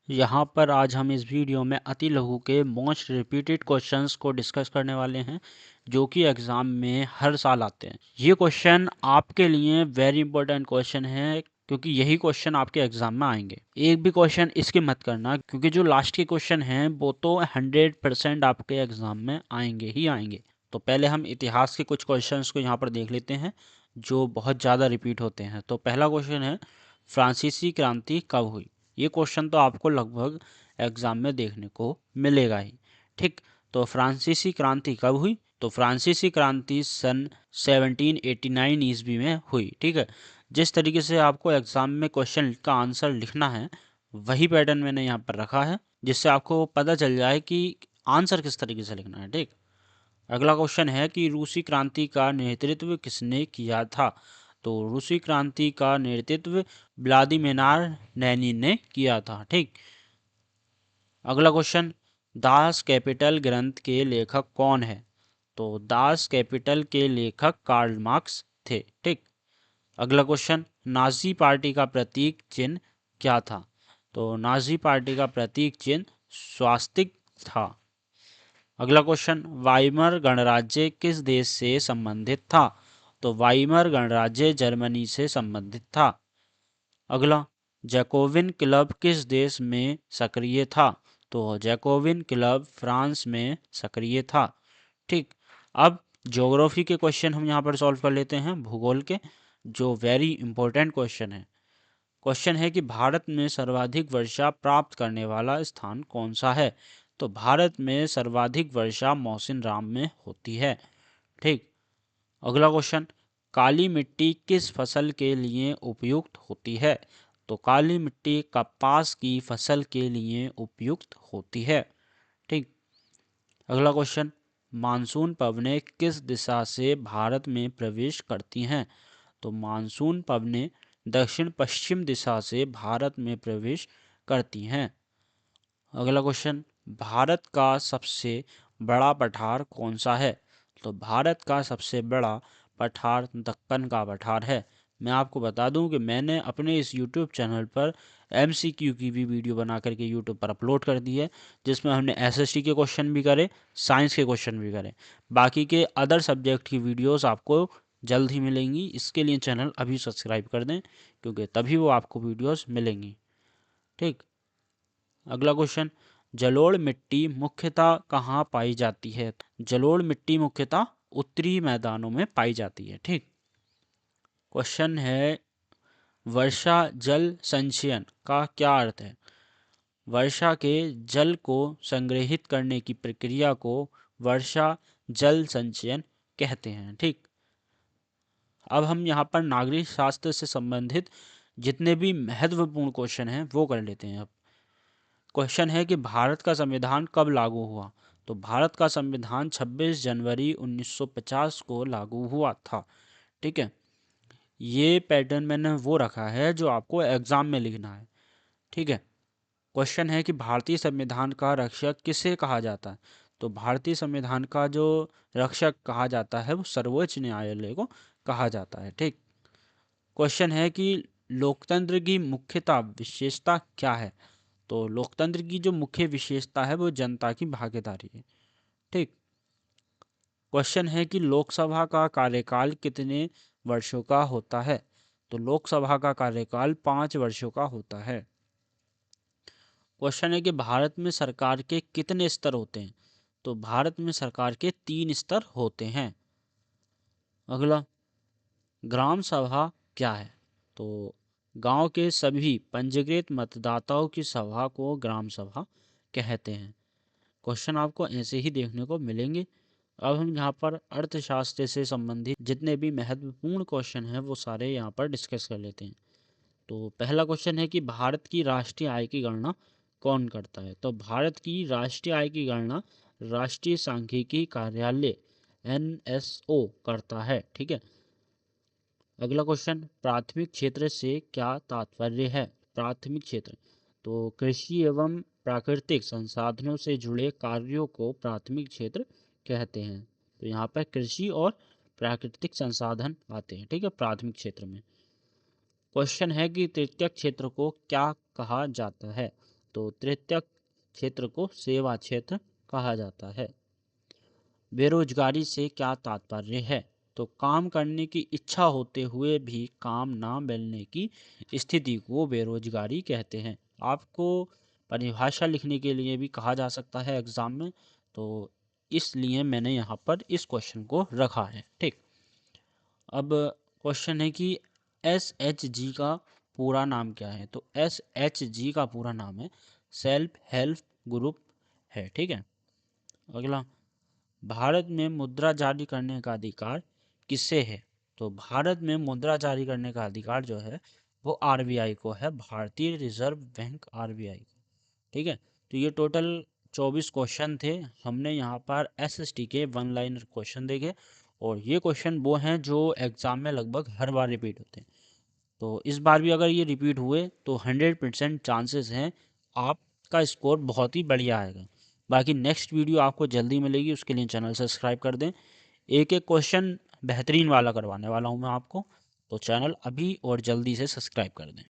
यहाँ पर आज हम इस वीडियो में अति लघु के मोस्ट रिपीटेड क्वेश्चंस को डिस्कस करने वाले हैं जो कि एग्ज़ाम में हर साल आते हैं। ये क्वेश्चन आपके लिए वेरी इंपॉर्टेंट क्वेश्चन है क्योंकि यही क्वेश्चन आपके एग्ज़ाम में आएंगे। एक भी क्वेश्चन इसके मत करना क्योंकि जो लास्ट के क्वेश्चन हैं वो तो 100% आपके एग्ज़ाम में आएंगे ही आएंगे। तो पहले हम इतिहास के कुछ क्वेश्चंस को यहाँ पर देख लेते हैं जो बहुत ज़्यादा रिपीट होते हैं। तो पहला क्वेश्चन है, फ्रांसीसी क्रांति कब हुई? ये क्वेश्चन तो आपको लगभग एग्जाम में देखने को मिलेगा ही। ठीक, तो फ्रांसीसी क्रांति कब हुई? तो फ्रांसीसी क्रांति सन 1789 ईस्वी में हुई। ठीक है, जिस तरीके से आपको एग्जाम में क्वेश्चन का आंसर लिखना है वही पैटर्न मैंने यहाँ पर रखा है जिससे आपको पता चल जाए कि आंसर किस तरीके से लिखना है। ठीक, अगला क्वेश्चन है कि रूसी क्रांति का नेतृत्व किसने किया था? तो रूसी क्रांति का नेतृत्व व्लादिमीर लेनिन ने किया था। ठीक, अगला क्वेश्चन, दास कैपिटल ग्रंथ के लेखक कौन है? तो दास कैपिटल के लेखक कार्ल मार्क्स थे। ठीक, अगला क्वेश्चन, नाजी पार्टी का प्रतीक चिन्ह क्या था? तो नाजी पार्टी का प्रतीक चिन्ह स्वास्तिक था। अगला क्वेश्चन, वाइमर गणराज्य किस देश से संबंधित था? तो वाइमर गणराज्य जर्मनी से संबंधित था। अगला, जैकोबिन क्लब किस देश में सक्रिय था? तो जैकोबिन क्लब फ्रांस में सक्रिय था। ठीक, अब ज्योग्राफी के क्वेश्चन हम यहाँ पर सॉल्व कर लेते हैं, भूगोल के, जो वेरी इंपॉर्टेंट क्वेश्चन है। क्वेश्चन है कि भारत में सर्वाधिक वर्षा प्राप्त करने वाला स्थान कौन सा है? तो भारत में सर्वाधिक वर्षा मौसिन राम में होती है। ठीक, अगला क्वेश्चन, काली मिट्टी किस फसल के लिए उपयुक्त होती है? तो काली मिट्टी कपास की फसल के लिए उपयुक्त होती है। ठीक, अगला क्वेश्चन, मानसून पवनें किस दिशा से भारत में प्रवेश करती हैं? तो मानसून पवनें दक्षिण पश्चिम दिशा से भारत में प्रवेश करती हैं। अगला क्वेश्चन, भारत का सबसे बड़ा पठार कौन सा है? तो भारत का सबसे बड़ा पठार दक्कन का पठार है। मैं आपको बता दूं कि मैंने अपने इस YouTube चैनल पर MCQ की भी वीडियो बना करके YouTube पर अपलोड कर दी है जिसमें हमने SST के क्वेश्चन भी करे, साइंस के क्वेश्चन भी करे। बाकी के अदर सब्जेक्ट की वीडियोस आपको जल्द ही मिलेंगी। इसके लिए चैनल अभी सब्सक्राइब कर दें क्योंकि तभी वो आपको वीडियोस मिलेंगी। ठीक, अगला क्वेश्चन, जलोढ़ मिट्टी मुख्यतः कहाँ पाई जाती है? जलोढ़ मिट्टी मुख्यतः उत्तरी मैदानों में पाई जाती है। ठीक, क्वेश्चन है, वर्षा जल संचयन का क्या अर्थ है? वर्षा के जल को संग्रहित करने की प्रक्रिया को वर्षा जल संचयन कहते हैं। ठीक, अब हम यहाँ पर नागरिक शास्त्र से संबंधित जितने भी महत्वपूर्ण क्वेश्चन हैं वो कर लेते हैं। अब क्वेश्चन है कि भारत का संविधान कब लागू हुआ? तो भारत का संविधान 26 जनवरी 1950 को लागू हुआ था। ठीक है, ये पैटर्न मैंने वो रखा है जो आपको एग्जाम में लिखना है। ठीक है, क्वेश्चन है कि भारतीय संविधान का रक्षक किसे कहा जाता है? तो भारतीय संविधान का जो रक्षक कहा जाता है वो सर्वोच्च न्यायालय को कहा जाता है। ठीक, क्वेश्चन है कि लोकतंत्र की मुख्यता विशेषता क्या है? तो लोकतंत्र की जो मुख्य विशेषता है वो जनता की भागीदारी है। ठीक, क्वेश्चन है कि लोकसभा का कार्यकाल कितने वर्षों का होता है? तो लोकसभा का कार्यकाल 5 वर्षों का होता है। क्वेश्चन है कि भारत में सरकार के कितने स्तर होते हैं? तो भारत में सरकार के 3 स्तर होते हैं। अगला, ग्राम सभा क्या है? तो गांव के सभी पंजीकृत मतदाताओं की सभा को ग्राम सभा कहते हैं। क्वेश्चन आपको ऐसे ही देखने को मिलेंगे। अब हम यहाँ पर अर्थशास्त्र से संबंधित जितने भी महत्वपूर्ण क्वेश्चन हैं वो सारे यहाँ पर डिस्कस कर लेते हैं। तो पहला क्वेश्चन है कि भारत की राष्ट्रीय आय की गणना कौन करता है? तो भारत की राष्ट्रीय आय की गणना राष्ट्रीय सांख्यिकी कार्यालय NSO करता है। ठीक है, अगला क्वेश्चन, प्राथमिक क्षेत्र से क्या तात्पर्य है? प्राथमिक क्षेत्र, तो कृषि एवं प्राकृतिक संसाधनों से जुड़े कार्यों को प्राथमिक क्षेत्र कहते हैं। तो यहाँ पर कृषि और प्राकृतिक संसाधन आते हैं। ठीक है, प्राथमिक क्षेत्र में। क्वेश्चन है कि तृतीयक क्षेत्र को क्या कहा जाता है? तो तृतीय क्षेत्र को सेवा क्षेत्र कहा जाता है। बेरोजगारी से क्या तात्पर्य है? तो काम करने की इच्छा होते हुए भी काम ना मिलने की स्थिति को बेरोजगारी कहते हैं। आपको परिभाषा लिखने के लिए भी कहा जा सकता है एग्जाम में, तो इसलिए मैंने यहाँ पर इस क्वेश्चन को रखा है। ठीक, अब क्वेश्चन है कि SHG का पूरा नाम क्या है? तो SHG का पूरा नाम है सेल्फ हेल्प ग्रुप है। ठीक है, अगला, भारत में मुद्रा जारी करने का अधिकार किससे है? तो भारत में मुद्रा जारी करने का अधिकार जो है वो RBI को है, भारतीय रिजर्व बैंक, RBI को। ठीक है, तो ये टोटल 24 क्वेश्चन थे। हमने यहाँ पर SST के वन लाइनर क्वेश्चन देखे, और ये क्वेश्चन वो हैं जो एग्ज़ाम में लगभग हर बार रिपीट होते हैं। तो इस बार भी अगर ये रिपीट हुए तो 100% चांसेस हैं आपका स्कोर बहुत ही बढ़िया आएगा। बाकी नेक्स्ट वीडियो आपको जल्दी मिलेगी, उसके लिए चैनल सब्सक्राइब कर दें। एक एक क्वेश्चन बेहतरीन वाला करवाने वाला हूँ मैं आपको, तो चैनल अभी और जल्दी से सब्सक्राइब कर दें।